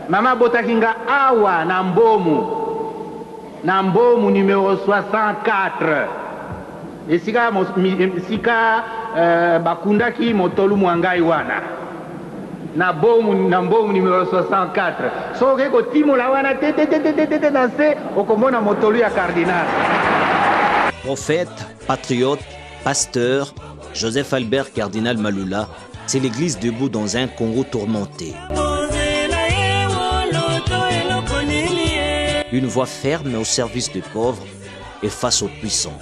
Mama botakinga awa na mbomu numéro 64. Esika bakundaki motolu mwangai wana. Na mbomu numéro 64. So ke ko timola wana te danse okomona motolu ya cardinal. Prophète, patriote, pasteur, Joseph Albert Cardinal Malula, c'est l'église debout dans un Congo tourmenté. Une voix ferme au service des pauvres et face aux puissants.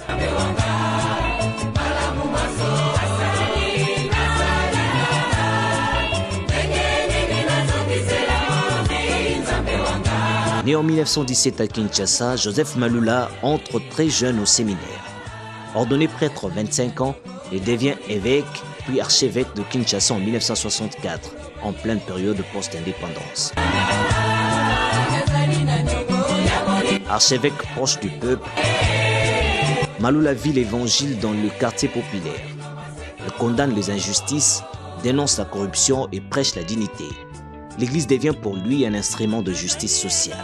Né en 1917 à Kinshasa, Joseph Malula entre très jeune au séminaire. Ordonné prêtre à 25 ans, il devient évêque puis archevêque de Kinshasa en 1964, en pleine période post-indépendance. Archevêque proche du peuple, Malula vit l'évangile dans le quartier populaire. Il condamne les injustices, dénonce la corruption et prêche la dignité. L'église devient pour lui un instrument de justice sociale.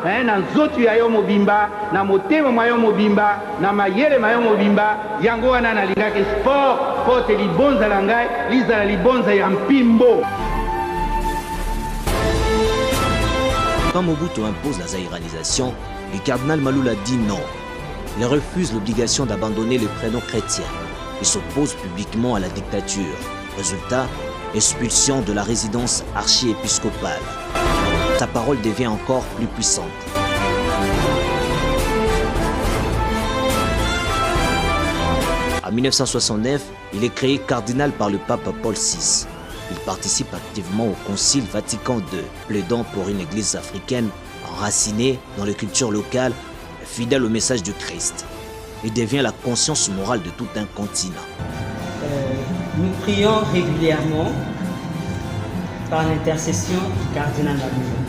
Na nzoto ya yo mobimba na motema ma yo mobimba na mayele ma yo mobimba yango wana nalingaki sport pote libonza la ngai lizala libonza ya mpimbo. Quand Mobutu impose la zaïranisation, le cardinal Malula dit non. Il refuse l'obligation d'abandonner les prénoms chrétiens. Il s'oppose publiquement à la dictature. Résultat, expulsion de la résidence archiépiscopale. Sa parole devient encore plus puissante. En 1969, il est créé cardinal par le pape Paul VI. Il participe activement au Concile Vatican II, plaidant pour une église africaine enracinée dans les cultures locales, fidèle au message du Christ. Il devient la conscience morale de tout un continent. Nous prions régulièrement par l'intercession du cardinal Malula.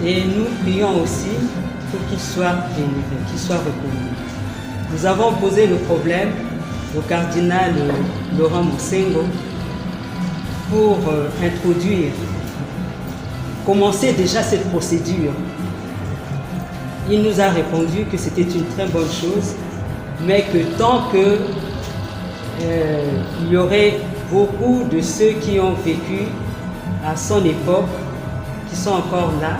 Et nous prions aussi pour qu'il soit délivré, qu'il soit reconnu. Nous avons posé le problème au cardinal Laurent Moussengo pour introduire, commencer déjà cette procédure. Il nous a répondu que c'était une très bonne chose, mais que tant que il y aurait beaucoup de ceux qui ont vécu à son époque, qui sont encore là,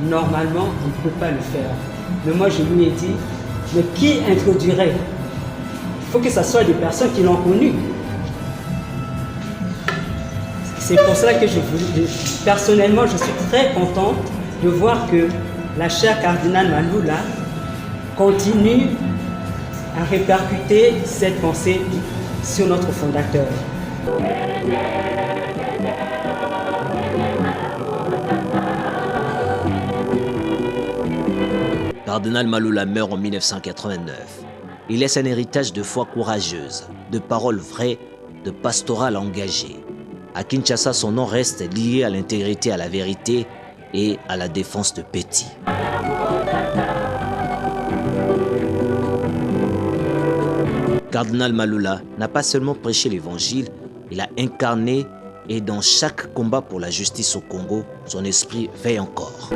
normalement, on ne peut pas le faire. Mais moi, je lui ai dit, mais qui introduirait? Il faut que ce soit des personnes qui l'ont connu. C'est pour cela que personnellement, je suis très contente de voir que la chère cardinal Malula continue à répercuter cette pensée sur notre fondateur. Cardinal Malula meurt en 1989. Il laisse un héritage de foi courageuse, de paroles vraies, de pastoral engagé. À Kinshasa, son nom reste lié à l'intégrité, à la vérité et à la défense de Petit. Cardinal Malula n'a pas seulement prêché l'évangile, il a incarné et dans chaque combat pour la justice au Congo, son esprit veille encore.